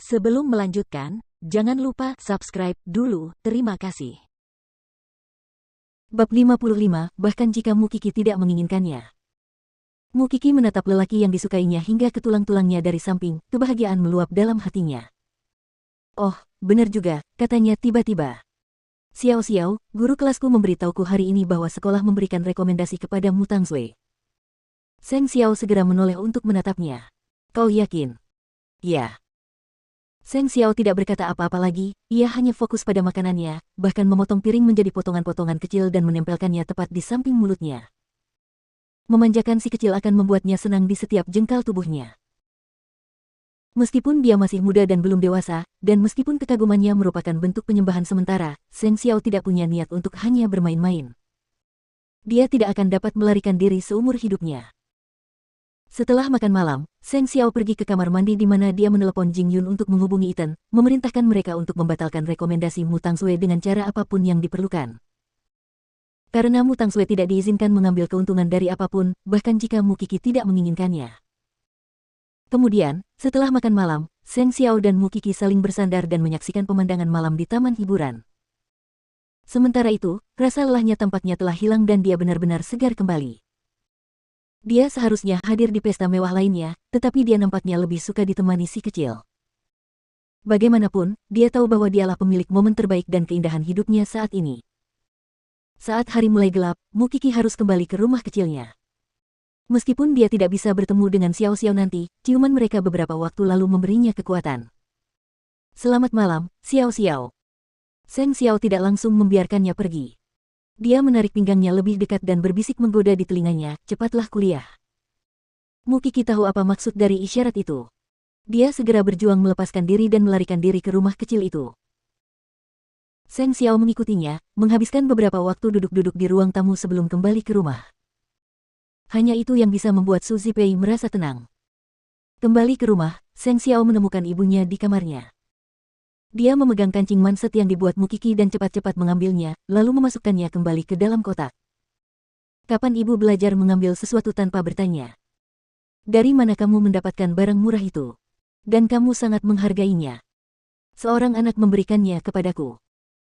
Sebelum melanjutkan, jangan lupa subscribe dulu, terima kasih. Bab 55, bahkan jika Mukiki tidak menginginkannya. Mukiki menatap lelaki yang disukainya hingga ke tulang-tulangnya dari samping, kebahagiaan meluap dalam hatinya. Oh, benar juga, katanya tiba-tiba. Xiao Xiao, guru kelasku memberitahuku hari ini bahwa sekolah memberikan rekomendasi kepada Mu Tangsui. Seng Xiao segera menoleh untuk menatapnya. Kau yakin? Ya. Seng Xiao tidak berkata apa-apa lagi, ia hanya fokus pada makanannya, bahkan memotong piring menjadi potongan-potongan kecil dan menempelkannya tepat di samping mulutnya. Memanjakan si kecil akan membuatnya senang di setiap jengkal tubuhnya. Meskipun dia masih muda dan belum dewasa, dan meskipun kekagumannya merupakan bentuk penyembahan sementara, Seng Xiao tidak punya niat untuk hanya bermain-main. Dia tidak akan dapat melarikan diri seumur hidupnya. Setelah makan malam, Seng Xiao pergi ke kamar mandi di mana dia menelepon Jing Yun untuk menghubungi Iten, memerintahkan mereka untuk membatalkan rekomendasi Mu Tangsui dengan cara apapun yang diperlukan. Karena Mu Tangsui tidak diizinkan mengambil keuntungan dari apapun, bahkan jika Mukiki tidak menginginkannya. Kemudian, setelah makan malam, Seng Xiao dan Mukiki saling bersandar dan menyaksikan pemandangan malam di taman hiburan. Sementara itu, rasa lelahnya tampaknya telah hilang dan dia benar-benar segar kembali. Dia seharusnya hadir di pesta mewah lainnya, tetapi dia nampaknya lebih suka ditemani si kecil. Bagaimanapun, dia tahu bahwa dialah pemilik momen terbaik dan keindahan hidupnya saat ini. Saat hari mulai gelap, Mukiki harus kembali ke rumah kecilnya. Meskipun dia tidak bisa bertemu dengan Xiao Xiao nanti, ciuman mereka beberapa waktu lalu memberinya kekuatan. Selamat malam, Xiao Xiao. Seng Xiao tidak langsung membiarkannya pergi. Dia menarik pinggangnya lebih dekat dan berbisik menggoda di telinganya, cepatlah kuliah. Mukiki tahu apa maksud dari isyarat itu. Dia segera berjuang melepaskan diri dan melarikan diri ke rumah kecil itu. Seng Xiao mengikutinya, menghabiskan beberapa waktu duduk-duduk di ruang tamu sebelum kembali ke rumah. Hanya itu yang bisa membuat Su Zipei merasa tenang. Kembali ke rumah, Seng Xiao menemukan ibunya di kamarnya. Dia memegang kancing manset yang dibuat Mukiki dan cepat-cepat mengambilnya, lalu memasukkannya kembali ke dalam kotak. Kapan ibu belajar mengambil sesuatu tanpa bertanya? Dari mana kamu mendapatkan barang murah itu? Dan kamu sangat menghargainya. Seorang anak memberikannya kepadaku.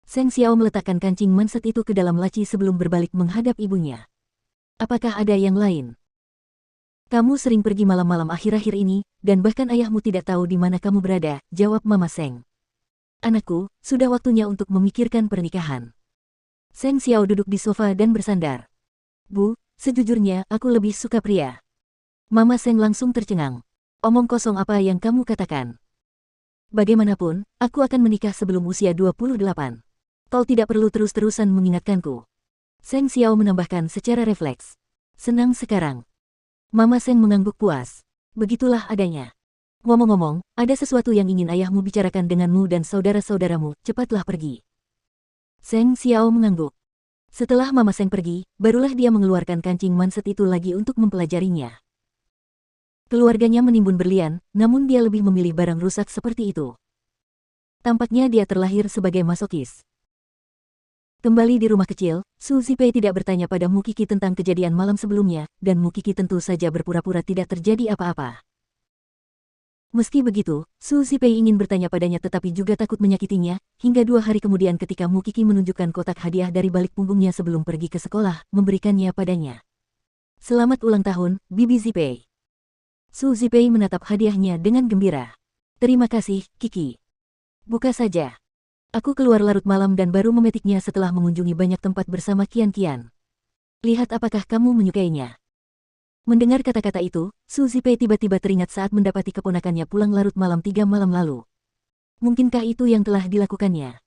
Seng Xiao meletakkan kancing manset itu ke dalam laci sebelum berbalik menghadap ibunya. Apakah ada yang lain? Kamu sering pergi malam-malam akhir-akhir ini, dan bahkan ayahmu tidak tahu di mana kamu berada, jawab Mama Seng. Anakku, sudah waktunya untuk memikirkan pernikahan. Seng Xiao duduk di sofa dan bersandar. Bu, sejujurnya aku lebih suka pria. Mama Seng langsung tercengang. Omong kosong apa yang kamu katakan? Bagaimanapun, aku akan menikah sebelum usia 28. Kau tidak perlu terus-terusan mengingatkanku. Seng Xiao menambahkan secara refleks. Senang sekarang. Mama Seng mengangguk puas. Begitulah adanya. Ngomong-ngomong, ada sesuatu yang ingin ayahmu bicarakan denganmu dan saudara-saudaramu, cepatlah pergi. Seng Xiao mengangguk. Setelah Mama Seng pergi, barulah dia mengeluarkan kancing manset itu lagi untuk mempelajarinya. Keluarganya menimbun berlian, namun dia lebih memilih barang rusak seperti itu. Tampaknya dia terlahir sebagai masokis. Kembali di rumah kecil, Su Zipei tidak bertanya pada Mukiki tentang kejadian malam sebelumnya, dan Mukiki tentu saja berpura-pura tidak terjadi apa-apa. Meski begitu, Su Zipei ingin bertanya padanya tetapi juga takut menyakitinya, hingga 2 hari kemudian ketika Mukiki menunjukkan kotak hadiah dari balik punggungnya sebelum pergi ke sekolah, memberikannya padanya. Selamat ulang tahun, Bibi Zipei. Su Zipei menatap hadiahnya dengan gembira. Terima kasih, Kiki. Buka saja. Aku keluar larut malam dan baru memetiknya setelah mengunjungi banyak tempat bersama Kian-Kian. Lihat apakah kamu menyukainya. Mendengar kata-kata itu, Su Zipei tiba-tiba teringat saat mendapati keponakannya pulang larut malam 3 malam lalu. Mungkinkah itu yang telah dilakukannya?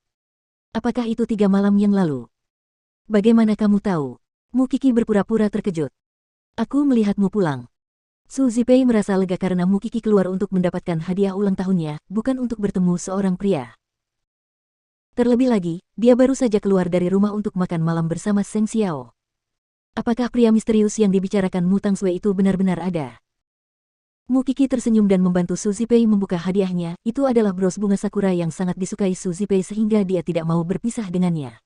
Apakah itu 3 malam yang lalu? Bagaimana kamu tahu? Mukiki berpura-pura terkejut. Aku melihatmu pulang. Su Zipei merasa lega karena Mukiki keluar untuk mendapatkan hadiah ulang tahunnya, bukan untuk bertemu seorang pria. Terlebih lagi, dia baru saja keluar dari rumah untuk makan malam bersama Seng Xiao. Apakah pria misterius yang dibicarakan Mu Tangsui itu benar-benar ada? Mukiki tersenyum dan membantu Su Zipei membuka hadiahnya, itu adalah bros bunga sakura yang sangat disukai Su Zipei sehingga dia tidak mau berpisah dengannya.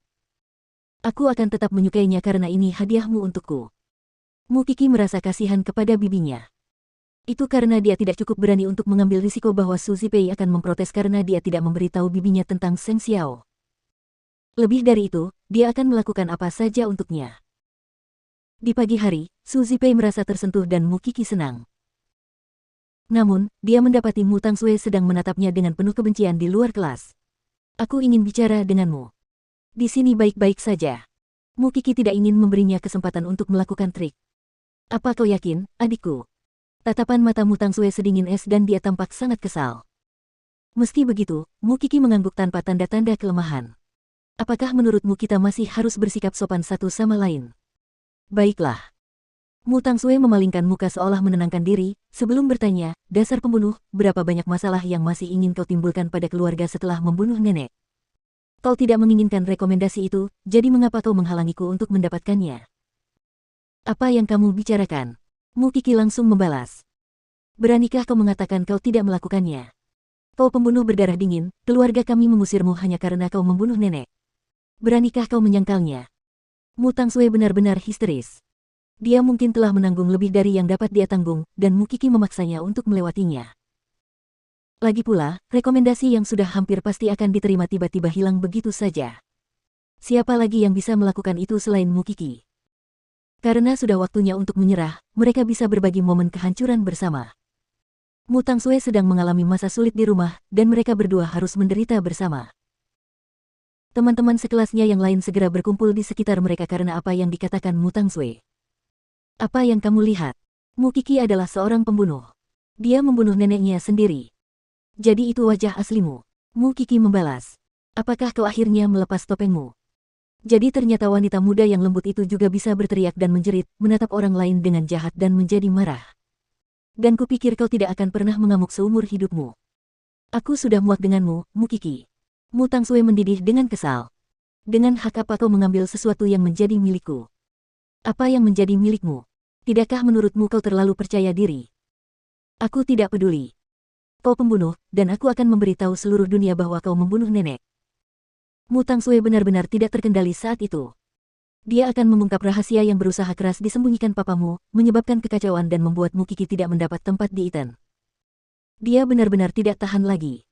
Aku akan tetap menyukainya karena ini hadiahmu untukku. Mukiki merasa kasihan kepada bibinya. Itu karena dia tidak cukup berani untuk mengambil risiko bahwa Su Zipei akan memprotes karena dia tidak memberitahu bibinya tentang Seng Xiao. Lebih dari itu, dia akan melakukan apa saja untuknya. Di pagi hari, Su Zipei merasa tersentuh dan Mu Qi senang. Namun, dia mendapati Mu Tangsue sedang menatapnya dengan penuh kebencian di luar kelas. Aku ingin bicara denganmu. Di sini baik-baik saja. Mu Qi tidak ingin memberinya kesempatan untuk melakukan trik. Apa kau yakin, adikku? Tatapan mata Mu Tangsue sedingin es dan dia tampak sangat kesal. Meski begitu, Mu Qi mengangguk tanpa tanda-tanda kelemahan. Apakah menurutmu kita masih harus bersikap sopan satu sama lain? Baiklah. Mu Tangsue memalingkan muka seolah menenangkan diri, sebelum bertanya, dasar pembunuh, berapa banyak masalah yang masih ingin kau timbulkan pada keluarga setelah membunuh nenek? Kau tidak menginginkan rekomendasi itu, jadi mengapa kau menghalangiku untuk mendapatkannya? Apa yang kamu bicarakan? Mu Qi langsung membalas. Beranikah kau mengatakan kau tidak melakukannya? Kau pembunuh berdarah dingin, keluarga kami mengusirmu hanya karena kau membunuh nenek. Beranikah kau menyangkalnya? Mu Tangsue benar-benar histeris. Dia mungkin telah menanggung lebih dari yang dapat dia tanggung, dan Mu Qi memaksanya untuk melewatinya. Lagi pula, rekomendasi yang sudah hampir pasti akan diterima tiba-tiba hilang begitu saja. Siapa lagi yang bisa melakukan itu selain Mu Qi? Karena sudah waktunya untuk menyerah, mereka bisa berbagi momen kehancuran bersama. Mu Tangsue sedang mengalami masa sulit di rumah, dan mereka berdua harus menderita bersama. Teman-teman sekelasnya yang lain segera berkumpul di sekitar mereka karena apa yang dikatakan Mu Tangsue. Apa yang kamu lihat? Mu Qi adalah seorang pembunuh. Dia membunuh neneknya sendiri. Jadi itu wajah aslimu. Mu Qi membalas. Apakah kau akhirnya melepas topengmu? Jadi ternyata wanita muda yang lembut itu juga bisa berteriak dan menjerit, menatap orang lain dengan jahat dan menjadi marah. Dan kupikir kau tidak akan pernah mengamuk seumur hidupmu. Aku sudah muak denganmu, Mu Qi. Mu Tangsue mendidih dengan kesal. Dengan hak apa kau mengambil sesuatu yang menjadi milikku? Apa yang menjadi milikmu? Tidakkah menurutmu kau terlalu percaya diri? Aku tidak peduli. Kau pembunuh, dan aku akan memberitahu seluruh dunia bahwa kau membunuh nenek. Mu Tangsue benar-benar tidak terkendali saat itu. Dia akan mengungkap rahasia yang berusaha keras disembunyikan papamu, menyebabkan kekacauan dan membuat Mu Qi tidak mendapat tempat di Iten. Dia benar-benar tidak tahan lagi.